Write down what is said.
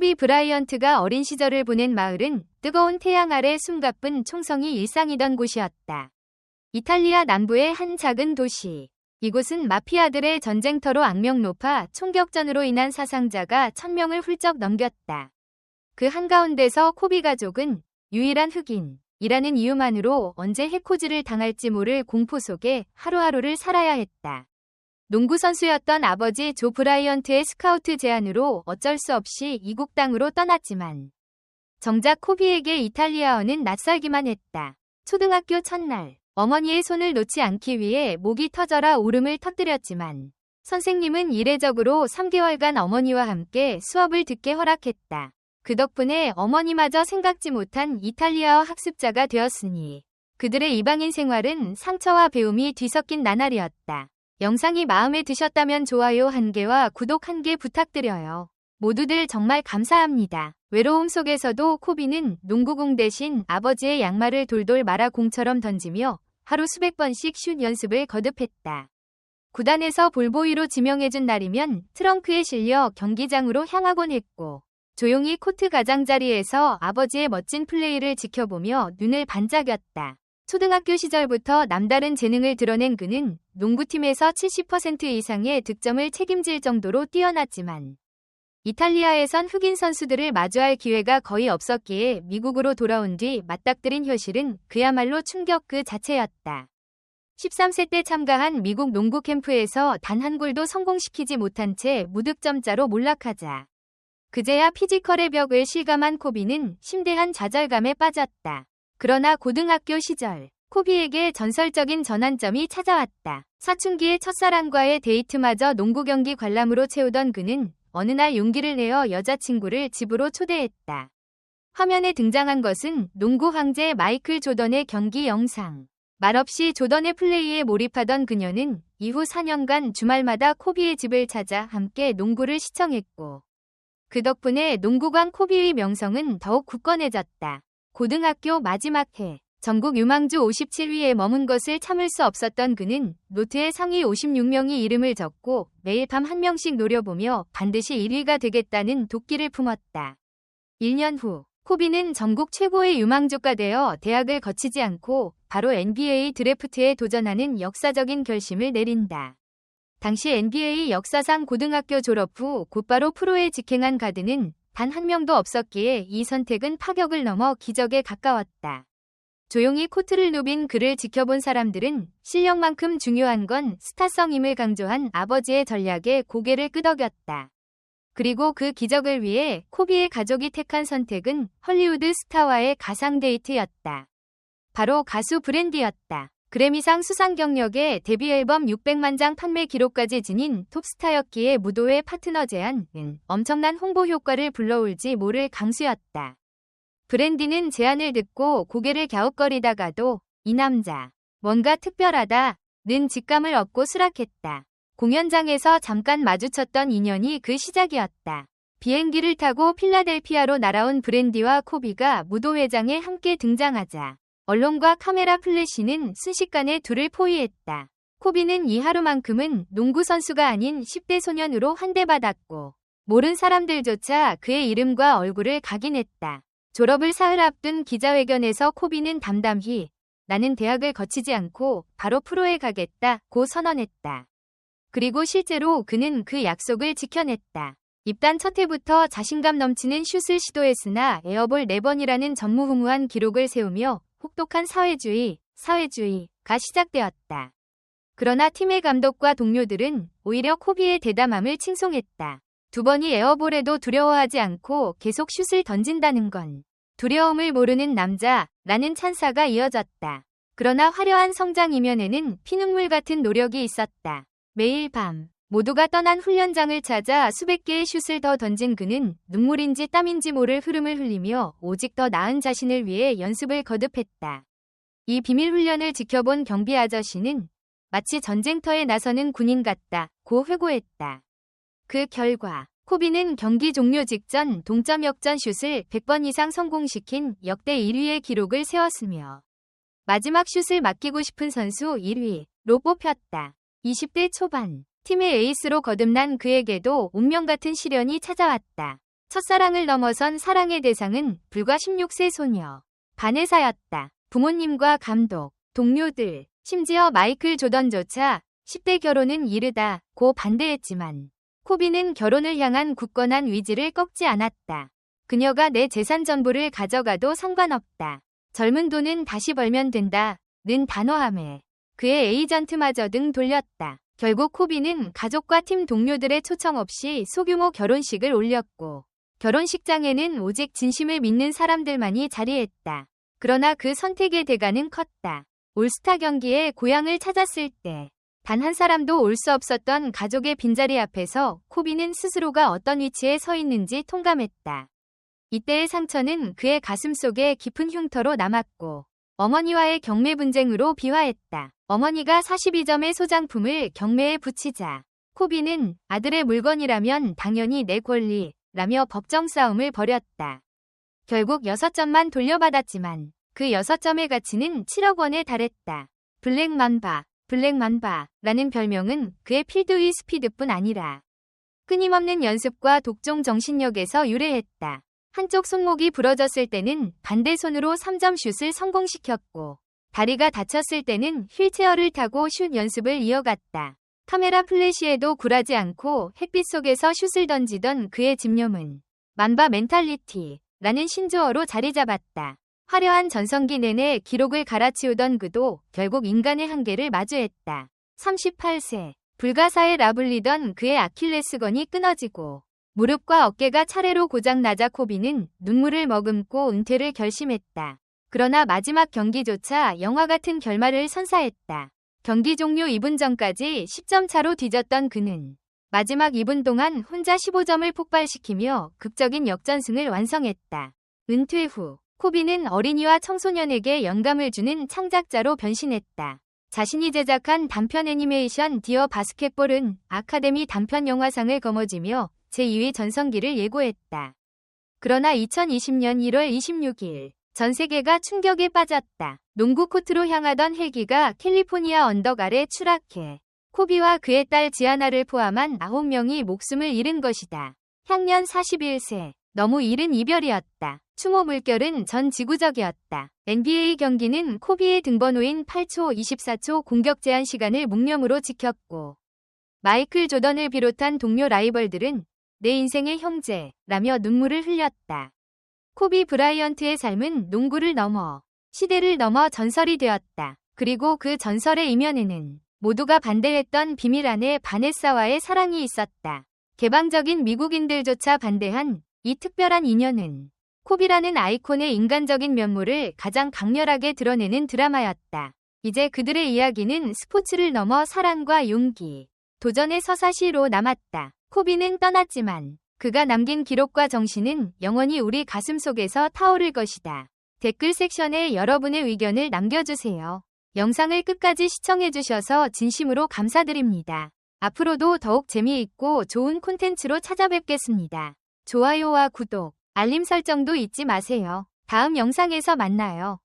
코비 브라이언트가 어린 시절을 보낸 마을은 뜨거운 태양 아래 숨가쁜 총성이 일상이던 곳이었다. 이탈리아 남부의 한 작은 도시. 이곳은 마피아들의 전쟁터로 악명 높아 총격전으로 인한 사상자가 1000명을 훌쩍 넘겼다. 그 한가운데서 코비 가족은 유일한 흑인이라는 이유만으로 언제 해코지를 당할지 모를 공포 속에 하루하루를 살아야 했다. 농구 선수였던 아버지 조 브라이언트의 스카우트 제안으로 어쩔 수 없이 이국 땅으로 떠났지만 정작 코비에게 이탈리아어는 낯설기만 했다. 초등학교 첫날 어머니의 손을 놓지 않기 위해 목이 터져라 울음을 터뜨렸지만 선생님은 이례적으로 3개월간 어머니와 함께 수업을 듣게 허락했다. 그 덕분에 어머니마저 생각지 못한 이탈리아어 학습자가 되었으니 그들의 이방인 생활은 상처와 배움이 뒤섞인 나날이었다. 영상이 마음에 드셨다면 좋아요 1개와 구독 1개 부탁드려요. 모두들 정말 감사합니다. 외로움 속에서도 코비는 농구공 대신 아버지의 양말을 돌돌 말아 공처럼 던지며 하루 수백 번씩 슛 연습을 거듭했다. 구단에서 볼보이로 지명해준 날이면 트렁크에 실려 경기장으로 향하곤 했고 조용히 코트 가장자리에서 아버지의 멋진 플레이를 지켜보며 눈을 반짝였다. 초등학교 시절부터 남다른 재능을 드러낸 그는 농구팀에서 70% 이상의 득점을 책임질 정도로 뛰어났지만 이탈리아에선 흑인 선수들을 마주할 기회가 거의 없었기에 미국으로 돌아온 뒤 맞닥뜨린 현실은 그야말로 충격 그 자체였다. 13세 때 참가한 미국 농구 캠프에서 단 한 골도 성공시키지 못한 채 무득점자로 몰락하자 그제야 피지컬의 벽을 실감한 코비는 심대한 좌절감에 빠졌다. 그러나 고등학교 시절 코비에게 전설적인 전환점이 찾아왔다. 사춘기의 첫사랑과의 데이트마저 농구 경기 관람으로 채우던 그는 어느 날 용기를 내어 여자친구를 집으로 초대했다. 화면에 등장한 것은 농구 황제 마이클 조던의 경기 영상. 말없이 조던의 플레이에 몰입하던 그녀는 이후 4년간 주말마다 코비의 집을 찾아 함께 농구를 시청했고 그 덕분에 농구광 코비의 명성은 더욱 굳건해졌다. 고등학교 마지막 해 전국 유망주 57위에 머문 것을 참을 수 없었던 그는 노트에 상위 56명이 이름을 적고 매일 밤 1명씩 노려보며 반드시 1위가 되겠다는 도끼를 품었다. 1년 후 코비는 전국 최고의 유망주가 되어 대학을 거치지 않고 바로 NBA 드래프트에 도전하는 역사적인 결심을 내린다. 당시 NBA 역사상 고등학교 졸업 후 곧바로 프로에 직행한 가드는 단 한 명도 없었기에 이 선택은 파격을 넘어 기적에 가까웠다. 조용히 코트를 누빈 그를 지켜본 사람들은 실력만큼 중요한 건 스타성임을 강조한 아버지의 전략에 고개를 끄덕였다. 그리고 그 기적을 위해 코비의 가족이 택한 선택은 헐리우드 스타와의 가상 데이트였다. 바로 가수 브랜디였다. 그래미상 수상 경력에 데뷔 앨범 600만 장 판매 기록까지 지닌 톱스타였기에 무도회 파트너 제안은 엄청난 홍보 효과를 불러올지 모를 강수였다. 브랜디는 제안을 듣고 고개를 갸웃거리다가도 이 남자 뭔가 특별하다는 직감을 얻고 수락했다. 공연장에서 잠깐 마주쳤던 인연이 그 시작이었다. 비행기를 타고 필라델피아로 날아온 브랜디와 코비가 무도회장에 함께 등장하자 언론과 카메라 플래시는 순식간에 둘을 포위했다. 코비는 이 하루만큼은 농구 선수가 아닌 10대 소년으로 환대받았고 모른 사람들조차 그의 이름과 얼굴을 각인했다. 졸업을 사흘 앞둔 기자회견에서 코비는 담담히 나는 대학을 거치지 않고 바로 프로에 가겠다고 선언했다. 그리고 실제로 그는 그 약속을 지켜냈다. 입단 첫 해부터 자신감 넘치는 슛을 시도했으나 에어볼 4번이라는 전무후무한 기록을 세우며 혹독한 사회주의가 시작되었다. 그러나 팀의 감독과 동료들은 오히려 코비의 대담함을 칭송했다. 2번이 에어볼에도 두려워하지 않고 계속 슛을 던진다는 건 두려움을 모르는 남자라는 찬사가 이어졌다. 그러나 화려한 성장 이면에는 피눈물 같은 노력이 있었다. 매일 밤 모두가 떠난 훈련장을 찾아 수백 개의 슛을 더 던진 그는 눈물인지 땀인지 모를 흐름을 흘리며 오직 더 나은 자신을 위해 연습을 거듭했다. 이 비밀 훈련을 지켜본 경비 아저씨는 마치 전쟁터에 나서는 군인 같다고 회고했다. 그 결과 코비는 경기 종료 직전 동점 역전 슛을 100번 이상 성공시킨 역대 1위의 기록을 세웠으며 마지막 슛을 맡기고 싶은 선수 1위로 뽑혔다. 20대 초반 팀의 에이스로 거듭난 그에게도 운명 같은 시련이 찾아왔다. 첫사랑을 넘어선 사랑의 대상은 불과 16세 소녀 바네사였다. 부모님과 감독, 동료들, 심지어 마이클 조던조차 10대 결혼은 이르다고 반대했지만 코비는 결혼을 향한 굳건한 위지를 꺾지 않았다. 그녀가 내 재산 전부를 가져가도 상관없다. 젊은 돈은 다시 벌면 된다. 는 단호함에 그의 에이전트마저 등 돌렸다. 결국 코비는 가족과 팀 동료들의 초청 없이 소규모 결혼식을 올렸고 결혼식장에는 오직 진심을 믿는 사람들만이 자리했다. 그러나 그 선택의 대가는 컸다. 올스타 경기에 고향을 찾았을 때 단 한 사람도 올 수 없었던 가족의 빈자리 앞에서 코비는 스스로가 어떤 위치에 서 있는지 통감했다. 이때의 상처는 그의 가슴속에 깊은 흉터로 남았고 어머니와의 경매 분쟁으로 비화했다. 어머니가 42점의 소장품을 경매에 붙이자 코비는 아들의 물건이라면 당연히 내 권리라며 법정 싸움을 벌였다. 결국 6점만 돌려받았지만 그 6점의 가치는 7억 원에 달했다. 블랙맘바라는 별명은 그의 필드 위 스피드뿐 아니라 끊임없는 연습과 독종 정신력에서 유래했다. 한쪽 손목이 부러졌을 때는 반대 손으로 3점 슛을 성공시켰고 다리가 다쳤을 때는 휠체어를 타고 슛 연습을 이어갔다. 카메라 플래시에도 굴하지 않고 햇빛 속에서 슛을 던지던 그의 집념은 만바 멘탈리티라는 신조어로 자리 잡았다. 화려한 전성기 내내 기록을 갈아치우던 그도 결국 인간의 한계를 마주했다. 38세, 불가사에 라불리던 그의 아킬레스건이 끊어지고 무릎과 어깨가 차례로 고장나자 코비는 눈물을 머금고 은퇴를 결심했다. 그러나 마지막 경기조차 영화 같은 결말을 선사했다. 경기 종료 2분 전까지 10점 차로 뒤졌던 그는 마지막 2분 동안 혼자 15점을 폭발시키며 극적인 역전승을 완성했다. 은퇴 후 코비는 어린이와 청소년에게 영감을 주는 창작자로 변신했다. 자신이 제작한 단편 애니메이션 디어 바스켓볼은 아카데미 단편 영화상을 거머쥐며 제2의 전성기를 예고했다. 그러나 2020년 1월 26일 전 세계가 충격에 빠졌다. 농구 코트로 향하던 헬기가 캘리포니아 언덕 아래 추락해 코비와 그의 딸 지아나를 포함한 9명이 목숨을 잃은 것이다. 향년 41세. 너무 이른 이별이었다. 추모 물결은 전 지구적이었다. NBA 경기는 코비의 등번호인 8초 24초 공격 제한 시간을 묵념으로 지켰고 마이클 조던을 비롯한 동료 라이벌들은 내 인생의 형제라며 눈물을 흘렸다. 코비 브라이언트의 삶은 농구를 넘어 시대를 넘어 전설이 되었다. 그리고 그 전설의 이면에는 모두가 반대했던 비밀 아내 바네사와의 사랑이 있었다. 개방적인 미국인들조차 반대한 이 특별한 인연은 코비라는 아이콘의 인간적인 면모를 가장 강렬하게 드러내는 드라마였다. 이제 그들의 이야기는 스포츠를 넘어 사랑과 용기, 도전의 서사시로 남았다. 코비는 떠났지만 그가 남긴 기록과 정신은 영원히 우리 가슴속에서 타오를 것이다. 댓글 섹션에 여러분의 의견을 남겨주세요. 영상을 끝까지 시청해주셔서 진심으로 감사드립니다. 앞으로도 더욱 재미있고 좋은 콘텐츠로 찾아뵙겠습니다. 좋아요와 구독, 알림 설정도 잊지 마세요. 다음 영상에서 만나요.